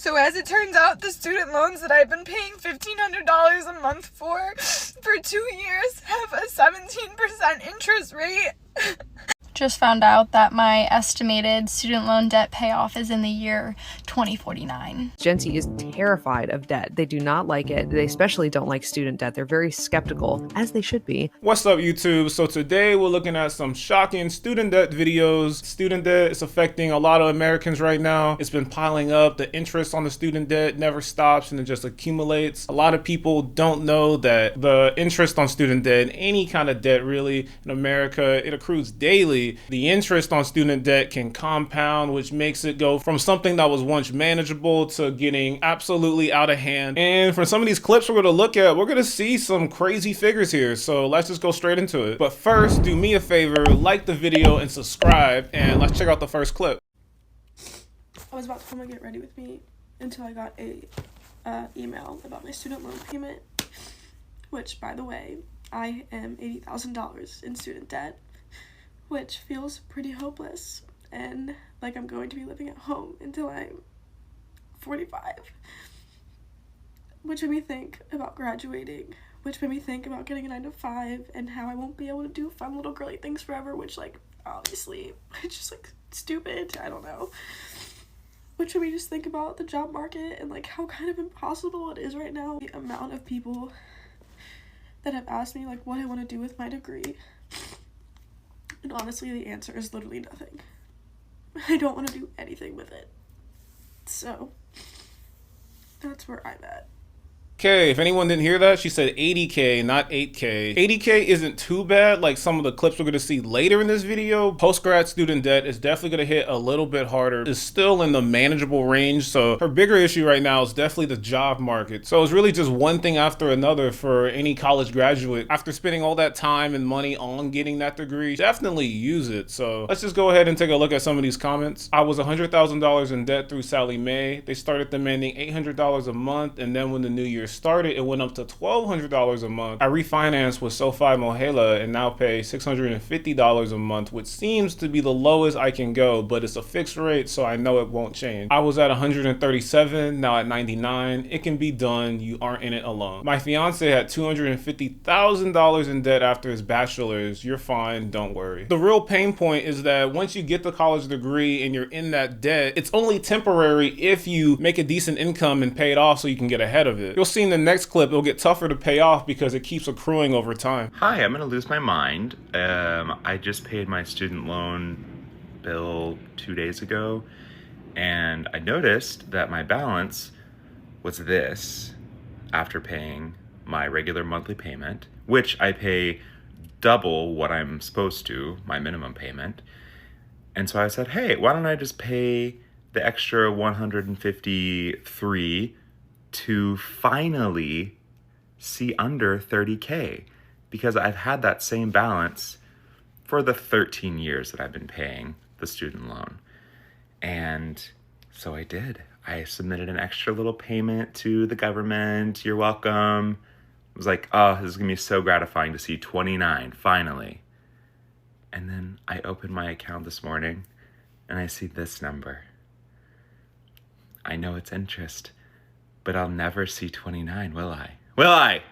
So as it turns out, the student loans that I've been paying $1,500 a month for 2 years have a 17% interest rate. Just found out that my estimated student loan debt payoff is in the year 2049. Gen Z is terrified of debt. They do not like it. They especially don't like student debt. They're very skeptical, as they should be. What's up, YouTube? So today we're looking at some shocking student debt videos. Student debt is affecting a lot of Americans right now. It's been piling up. The interest on the student debt never stops and it just accumulates. A lot of people don't know that the interest on student debt, any kind of debt really in America, it accrues daily. The interest on student debt can compound, which makes it go from something that was once manageable to getting absolutely out of hand. And for some of these clips we're going to look at, we're going to see some crazy figures here. So let's just go straight into it. But first, do me a favor, like the video and subscribe, and let's check out the first clip. I was about to come and get ready with me until I got a email about my student loan payment, which, by the way, I am $80,000 in student debt, which feels pretty hopeless and like I'm going to be living at home until I'm 45, which made me think about graduating, which made me think about getting a 9-to-5 and how I won't be able to do fun little girly things forever, which, like, obviously it's just like stupid, I don't know, which made me just think about the job market and like how kind of impossible it is right now. The amount of people that have asked me like what I want to do with my degree, and honestly, the answer is literally nothing. I don't want to do anything with it. So, that's where I'm at. Okay, if anyone didn't hear that, she said 80K, not 8K. 80K isn't too bad, like some of the clips we're gonna see later in this video. Post-grad student debt is definitely gonna hit a little bit harder. It's still in the manageable range, so her bigger issue right now is definitely the job market. So it's really just one thing after another for any college graduate. After spending all that time and money on getting that degree, definitely use it. So let's just go ahead and take a look at some of these comments. I was $100,000 in debt through Sallie Mae. They started demanding $800 a month, and then when the new year started, it went up to $1,200 a month. I refinanced with SoFi Mohela and now pay $650 a month, which seems to be the lowest I can go, but it's a fixed rate, so I know it won't change. I was at 137, now at 99. It can be done. You aren't in it alone. My fiance had $250,000 in debt after his bachelor's. You're fine, don't worry. The real pain point is that once you get the college degree and you're in that debt, it's only temporary if you make a decent income and pay it off so you can get ahead of it. You'll see in the next clip, it'll get tougher to pay off because it keeps accruing over time. Hi, I'm gonna lose my mind. I just paid my student loan bill 2 days ago, and I noticed that my balance was this after paying my regular monthly payment, which I pay double what I'm supposed to, my minimum payment. And so I said, hey, why don't I just pay the extra $153 to finally see under 30K, because I've had that same balance for the 13 years that I've been paying the student loan. And so I did. I submitted an extra little payment to the government. You're welcome. I was like, oh, this is gonna be so gratifying to see 29 finally. And then I opened my account this morning and I see this number. I know it's interest, but I'll never see 29, will I? Will I?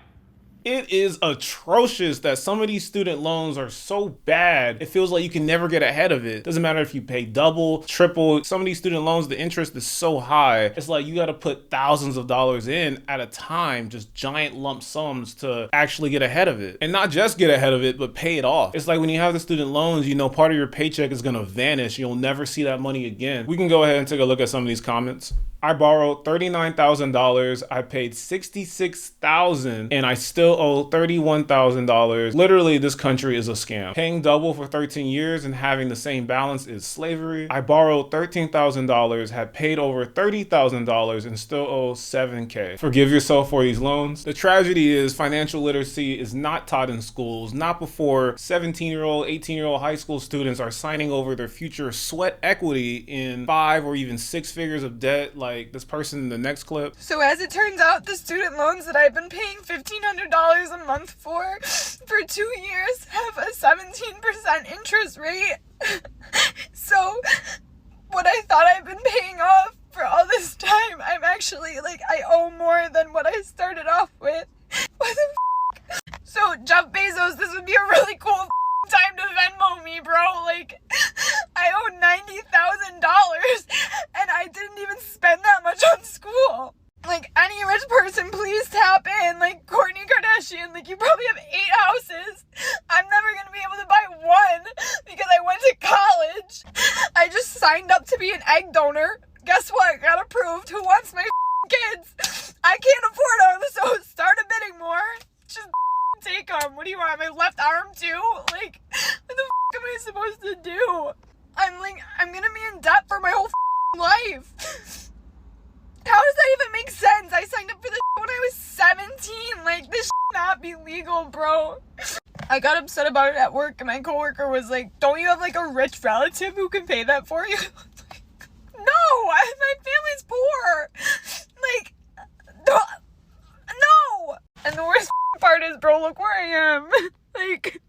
It is atrocious that some of these student loans are so bad, it feels like you can never get ahead of it. Doesn't matter if you pay double, triple. Some of these student loans, the interest is so high. It's like you got to put thousands of dollars in at a time, just giant lump sums to actually get ahead of it. And not just get ahead of it, but pay it off. It's like when you have the student loans, you know, part of your paycheck is going to vanish. You'll never see that money again. We can go ahead and take a look at some of these comments. I borrowed $39,000. I paid $66,000 and I still owe $31,000. Literally, this country is a scam. Paying double for 13 years and having the same balance is slavery. I borrowed $13,000, had paid over $30,000 and still owe $7K. Forgive yourself for these loans. The tragedy is financial literacy is not taught in schools, not before 17-year-old, 18-year-old high school students are signing over their future sweat equity in 5 or even 6 figures of debt. Like this person in the next clip. So as it turns out, the student loans that I've been paying $1,500 a month for 2 years have a 17% interest rate. So what I thought I've been paying off for all this time, I'm actually, like, I owe more than what I started off with. What the f***? So, Jeff Bezos, this would be a really cool time to Venmo me, bro. Like, I owe $90,000 and I didn't even spend that much on school. Like, any rich person, please tap in. Like, Kourtney Kardashian, like, you probably have 8 houses. I'm never gonna be able to buy one because I went to college. I just signed up to be an egg donor. Guess what? Got approved. Who wants my kids? I can't afford them, so start a bidding war. Just take them. What do you want? My left arm too? Like, what the am I supposed to do? I'm gonna be in debt for my whole life. How does that even make sense? I signed up for this when I was 17. Like, this not be legal, bro. I got upset about it at work, and my coworker was like, don't you have, like, a rich relative who can pay that for you? No, my family's poor. Like, no. And the worst part is, bro, look where I am. Like,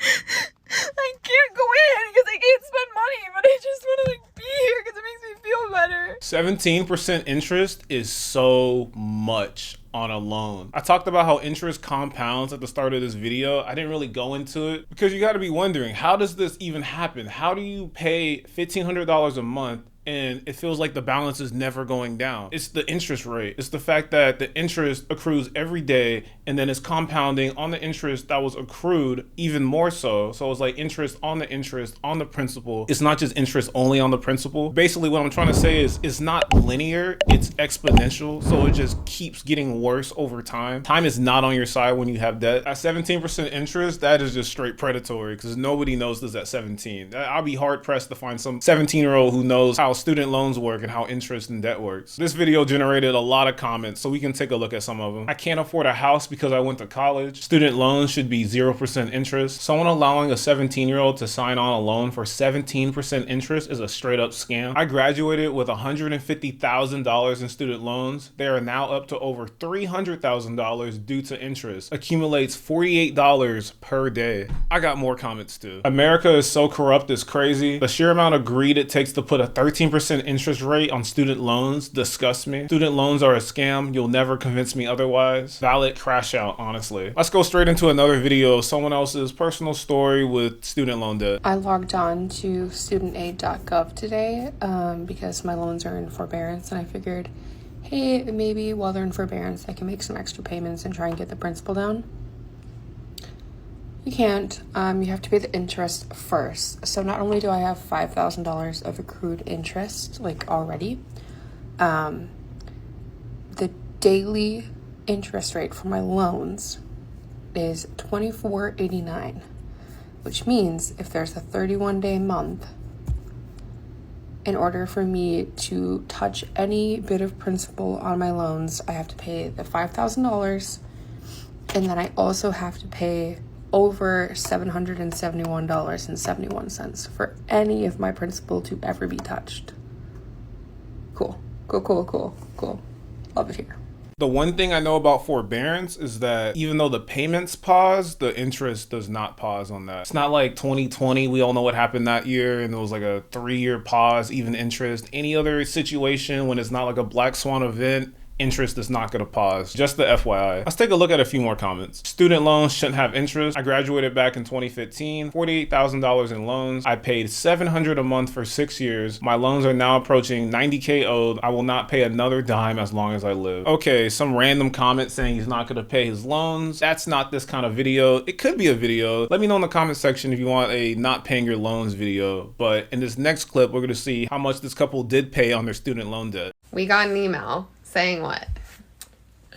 I can't go in because I can't spend money, but I just want to, like, be here because it makes me feel better. 17% interest is so much on a loan. I talked about how interest compounds at the start of this video. I didn't really go into it because you got to be wondering, how does this even happen? How do you pay $1,500 a month and it feels like the balance is never going down? It's the interest rate. It's the fact that the interest accrues every day and then it's compounding on the interest that was accrued even more so. So it's like interest on the principal. It's not just interest only on the principal. Basically what I'm trying to say is it's not linear, it's exponential. So it just keeps getting worse over time. Time is not on your side when you have debt. At 17% interest, that is just straight predatory because nobody knows this at 17. I'll be hard pressed to find some 17-year-old who knows how student loans work and how interest and debt works. This video generated a lot of comments, so we can take a look at some of them. I can't afford a house because I went to college. Student loans should be 0% interest. Someone allowing a 17-year-old to sign on a loan for 17% interest is a straight up scam. I graduated with $150,000 in student loans. They are now up to over $300,000 due to interest. Accumulates $48 per day. I got more comments too. America is so corrupt, it's crazy. The sheer amount of greed it takes to put a 13% interest rate on student loans disgusts me. Student loans are a scam. You'll never convince me otherwise. Valid crash out, honestly. Let's go straight into another video of someone else's personal story with student loan debt. I logged on to studentaid.gov today because my loans are in forbearance, and I figured, hey, maybe while they're in forbearance, I can make some extra payments and try and get the principal down. You can't. You have to pay the interest first. So not only do I have $5,000 of accrued interest, like, already, the daily interest rate for my loans is $24.89, which means if there's a 31-day month, in order for me to touch any bit of principal on my loans, I have to pay the $5,000, and then I also have to pay over $771.71 for any of my principal to ever be touched. Cool. Love it here. The one thing I know about forbearance is that even though the payments pause, the interest does not pause on that. It's not like 2020. We all know what happened that year, and it was like a 3-year pause, even interest. Any other situation when it's not like a black swan event, interest is not going to pause. Just the FYI. Let's take a look at a few more comments. Student loans shouldn't have interest. I graduated back in 2015, $48,000 in loans. I paid $700 a month for 6 years. My loans are now approaching $90K owed. I will not pay another dime as long as I live. Okay, some random comment saying he's not going to pay his loans. That's not this kind of video. It could be a video. Let me know in the comment section if you want a not paying your loans video. But in this next clip, we're going to see how much this couple did pay on their student loan debt. We got an email saying what?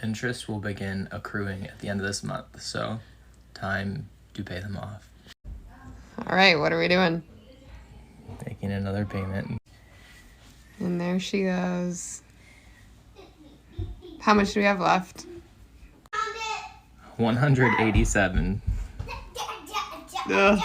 Interest will begin accruing at the end of this month, so time to pay them off. All right, what are we doing? Making another payment. And there she goes. How much do we have left? 187. Ugh.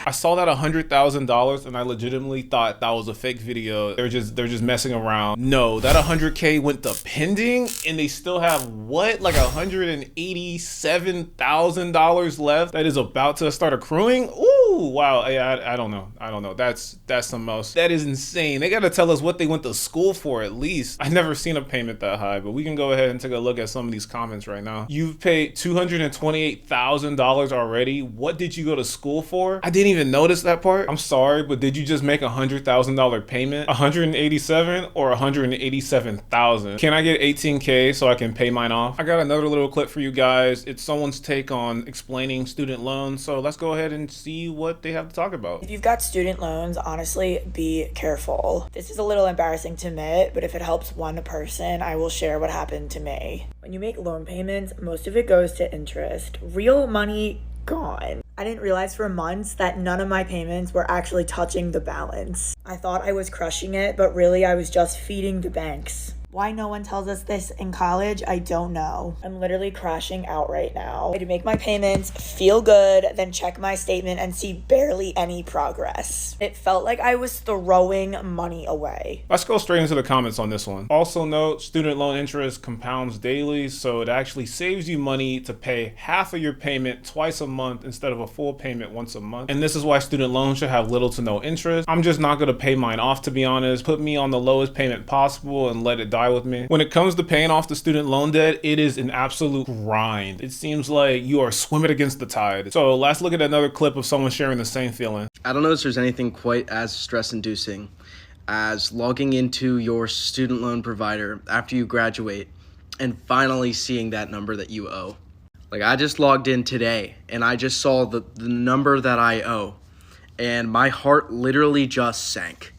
I saw that $100,000 and I legitimately thought that was a fake video. They're just messing around. No, that 100K went to pending and they still have what? Like $187,000 left that is about to start accruing? Ooh, wow. Yeah, I don't know. That's the most. That is insane. They gotta tell us what they went to school for at least. I've never seen a payment that high, but we can go ahead and take a look at some of these comments right now. You've paid $228,000 already. What did you go to school for? I didn't even notice that part. I'm sorry, but did you just make $100,000 payment? 187 or 187,000? Can I get 18K so I can pay mine off? I got another little clip for you guys. It's someone's take on explaining student loans. So let's go ahead and see what they have to talk about. If you've got student loans, honestly, be careful. This is a little embarrassing to admit, but if it helps one person, I will share what happened to me. When you make loan payments, most of it goes to interest. Real money, gone. I didn't realize for months that none of my payments were actually touching the balance. I thought I was crushing it, but really I was just feeding the banks. Why no one tells us this in college, I don't know. I'm literally crashing out right now. I had to make my payments, feel good, then check my statement and see barely any progress. It felt like I was throwing money away. Let's go straight into the comments on this one. Also note, student loan interest compounds daily, so it actually saves you money to pay half of your payment twice a month instead of a full payment once a month. And this is why student loans should have little to no interest. I'm just not gonna pay mine off, to be honest. Put me on the lowest payment possible and let it die with me. When it comes to paying off the student loan debt, it is an absolute grind. It seems like you are swimming against the tide. So let's look at another clip of someone sharing the same feeling. I don't know if there's anything quite as stress-inducing as logging into your student loan provider after you graduate and finally seeing that number that you owe. Like, I just logged in today and I just saw the number that I owe and my heart literally just sank.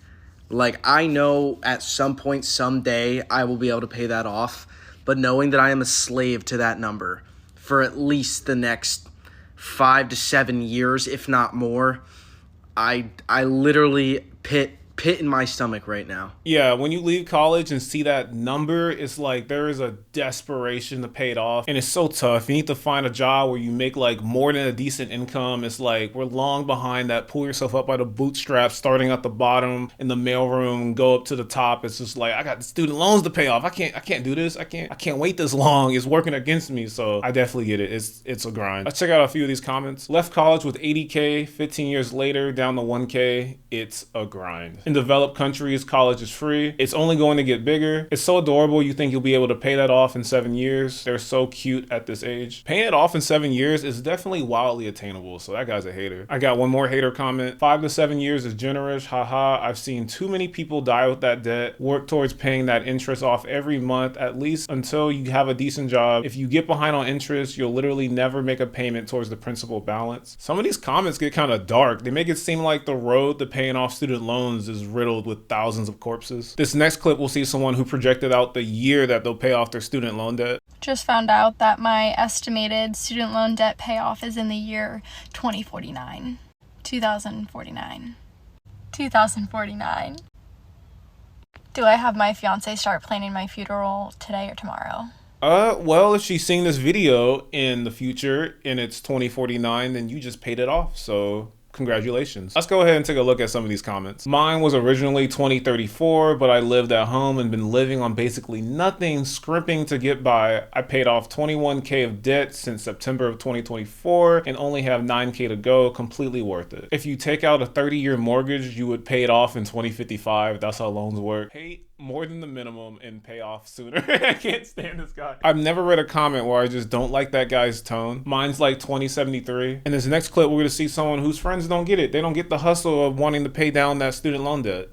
Like, I know at some point, someday, I will be able to pay that off, but knowing that I am a slave to that number for at least the next 5 to 7 years, if not more, I literally pit in my stomach right now. Yeah, when you leave college and see that number, it's like there is a desperation to pay it off, and it's so tough. You need to find a job where you make like more than a decent income. It's like we're long behind that. Pull yourself up by the bootstraps, starting at the bottom in the mailroom, go up to the top. It's just like, I got student loans to pay off. I can't do this. I can't wait this long. It's working against me. So I definitely get it. It's a grind. Let's check out a few of these comments. Left college with 80K, 15 years later down to 1K. It's a grind. In developed countries, college is free. It's only going to get bigger. It's so adorable. You think you'll be able to pay that off in 7 years. They're so cute at this age. Paying it off in 7 years is definitely wildly attainable. So that guy's a hater. I got one more hater comment. 5 to 7 years is generous. Haha. I've seen too many people die with that debt. Work towards paying that interest off every month, at least until you have a decent job. If you get behind on interest, you'll literally never make a payment towards the principal balance. Some of these comments get kind of dark. They make it seem like the road to paying off student loans is riddled with thousands of corpses. This next clip, we'll see someone who projected out the year that they'll pay off their student loan debt. Just found out that my estimated student loan debt payoff is in the year 2049. 2049. 2049. Do I have my fiance start planning my funeral today or tomorrow? Well, if she's seeing this video in the future and it's 2049, then you just paid it off. So congratulations. Let's go ahead and take a look at some of these comments. Mine was originally 2034, but I lived at home and been living on basically nothing, scrimping to get by. I paid off 21K of debt since September of 2024 and only have 9K to go. Completely worth it. If you take out a 30-year mortgage, you would pay it off in 2055. That's how loans work. Pay more than the minimum and pay off sooner. I can't stand this guy. I've never read a comment where I just don't like that guy's tone. Mine's like 2073. In this next clip, we're gonna see someone whose friends don't get it. They don't get the hustle of wanting to pay down that student loan debt.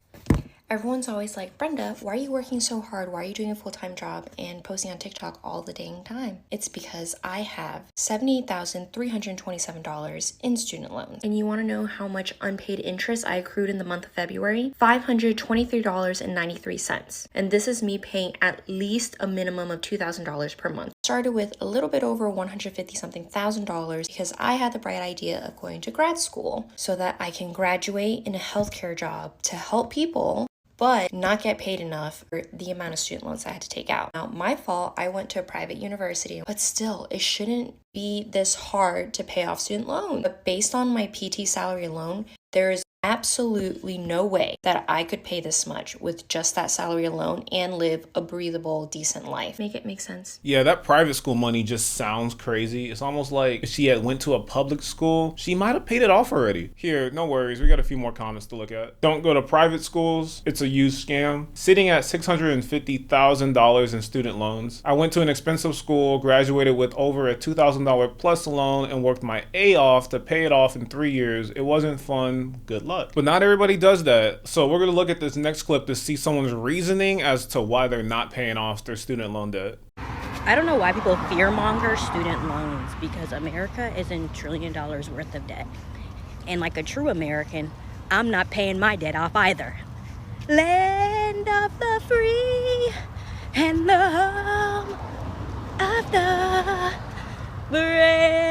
Everyone's always like, Brenda, why are you working so hard? Why are you doing a full-time job and posting on TikTok all the dang time? It's because I have $78,327 in student loans. And you want to know how much unpaid interest I accrued in the month of February? $523.93. And this is me paying at least a minimum of $2,000 per month. Started with a little bit over $150-something thousand because I had the bright idea of going to grad school so that I can graduate in a healthcare job to help people but not get paid enough for the amount of student loans I had to take out. Now, my fault, I went to a private university, but still, it shouldn't be this hard to pay off student loans. But based on my PT salary alone, there is absolutely no way that I could pay this much with just that salary alone and live a breathable, decent life. Make it make sense? Yeah, that private school money just sounds crazy. It's almost like if she had went to a public school, she might have paid it off already. Here, no worries, we got a few more comments to look at. Don't go to private schools, it's a used scam. Sitting at $650,000 in student loans. I went to an expensive school, graduated with over a $2,000 plus loan, and worked my A off to pay it off in 3 years. It wasn't fun, good luck. But not everybody does that. So we're gonna look at this next clip to see someone's reasoning as to why they're not paying off their student loan debt. I don't know why people fearmonger student loans, because America is in $1 trillion worth of debt. And like a true American, I'm not paying my debt off either. Land of the free and the home of the brave.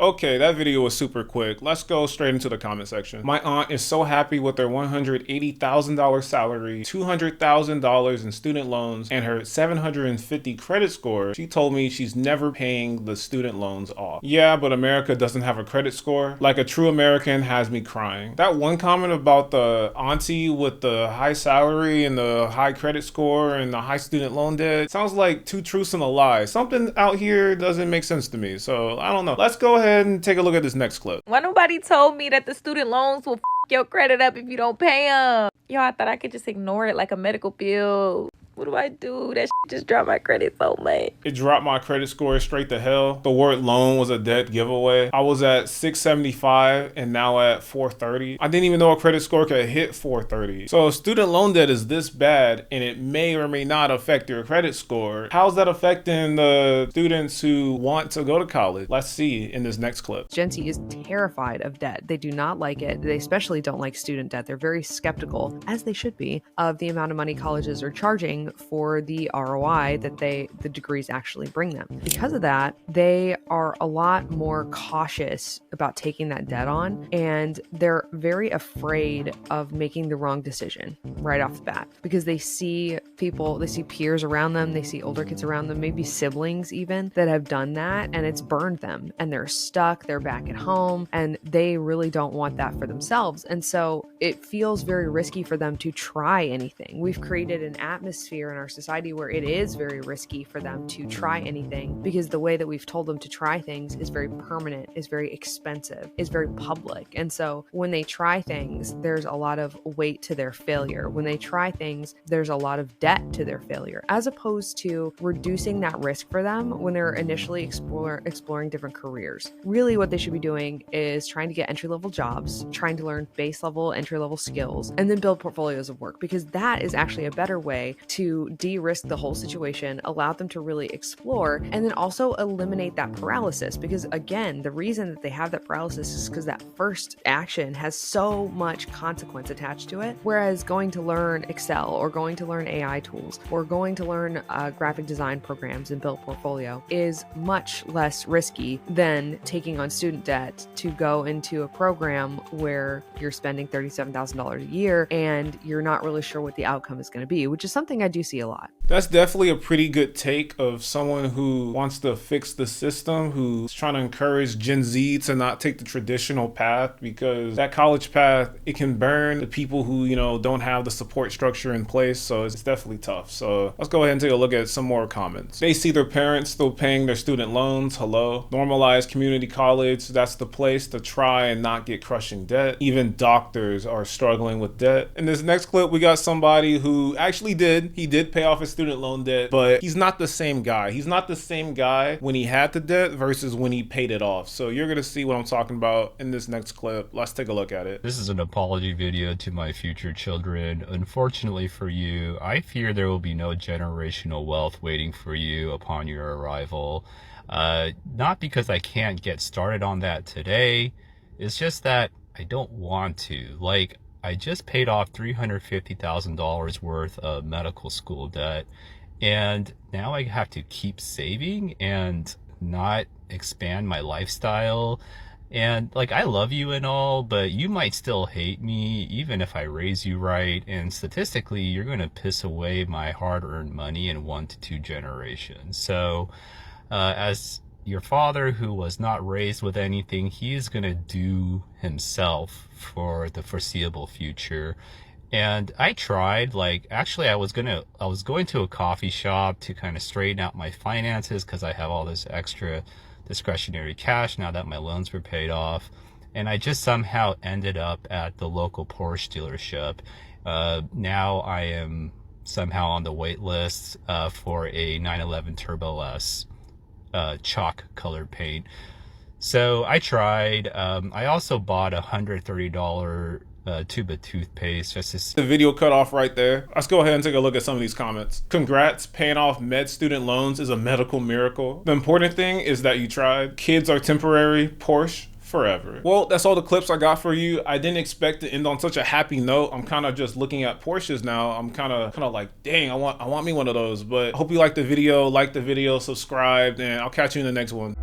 Okay, that video was super quick. Let's go straight into the comment section. My aunt is so happy with their $180,000 salary, $200,000 in student loans, and her 750 credit score. She told me she's never paying the student loans off. Yeah, but America doesn't have a credit score. Like a true American has me crying. That one comment about the auntie with the high salary and the high credit score and the high student loan debt sounds like two truths and a lie. Something out here doesn't make sense to me, so I don't know. Let's go ahead and take a look at this next clip. Why nobody told me that the student loans will f your credit up if you don't pay them? Yo, I thought I could just ignore it like a medical bill. What do I do? That just dropped my credit so much. It dropped my credit score straight to hell. The word loan was a dead giveaway. I was at 675 and now at 430. I didn't even know a credit score could hit 430. So student loan debt is this bad and it may or may not affect your credit score. How's that affecting the students who want to go to college? Let's see in this next clip. Gen Z is terrified of debt. They do not like it. They especially don't like student debt. They're very skeptical, as they should be, of the amount of money colleges are charging for the ROI that the degrees actually bring them. Because of that, they are a lot more cautious about taking that debt on, and they're very afraid of making the wrong decision right off the bat, because they see people, they see peers around them, they see older kids around them, maybe siblings even, that have done that, and it's burned them, and they're stuck, they're back at home, and they really don't want that for themselves. And so it feels very risky for them to try anything. We've created an atmosphere in our society where it is very risky for them to try anything, because the way that we've told them to try things is very permanent, is very expensive, is very public. And so when they try things, there's a lot of weight to their failure. When they try things, there's a lot of debt to their failure, as opposed to reducing that risk for them when they're initially exploring different careers. Really what they should be doing is trying to get entry-level jobs, trying to learn base level, entry-level skills, and then build portfolios of work, because that is actually a better way to de-risk the whole situation, allow them to really explore, and then also eliminate that paralysis. Because again, the reason that they have that paralysis is because that first action has so much consequence attached to it. Whereas going to learn Excel, or going to learn AI tools, or going to learn graphic design programs and build portfolio is much less risky than taking on student debt to go into a program where you're spending $37,000 a year and you're not really sure what the outcome is going to be, which is something I do see a lot. That's definitely a pretty good take of someone who wants to fix the system, who's trying to encourage Gen Z to not take the traditional path, because that college path, it can burn the people who, don't have the support structure in place. So it's definitely tough. So let's go ahead and take a look at some more comments. They see their parents still paying their student loans. Hello. Normalize community college. That's the place to try and not get crushing debt. Even doctors are struggling with debt. In this next clip, we got somebody who actually did pay off his student loan debt, but he's not the same guy. He's not the same guy when he had the debt versus when he paid it off. So you're gonna see what I'm talking about in this next clip. Let's take a look at it. This is an apology video to my future children. Unfortunately for you, I fear there will be no generational wealth waiting for you upon your arrival. Not because I can't get started on that today. It's just that I don't want to. Like, I just paid off $350,000 worth of medical school debt, and now I have to keep saving and not expand my lifestyle And like, I love you and all, but you might still hate me even if I raise you right. And statistically, you're going to piss away my hard-earned money in 1 to 2 generations. So as your father, who was not raised with anything, he is going to do himself for the foreseeable future. And I tried, like, actually I was going to a coffee shop to kind of straighten out my finances because I have all this extra discretionary cash now that my loans were paid off. And I just somehow ended up at the local Porsche dealership. Now I am somehow on the wait list for a 911 Turbo S chalk colored paint. So I tried. I also bought a $130 tube of toothpaste just to see. The video cut off right there. Let's go ahead and take a look at some of these comments. Congrats, paying off med student loans is a medical miracle. The important thing is that you tried. Kids are temporary, Porsche forever. Well, that's all the clips I got for you. I didn't expect to end on such a happy note. I'm kind of just looking at Porsches now. I'm kind of like, dang, I want me one of those. But I hope you liked the video, subscribed, and I'll catch you in the next one.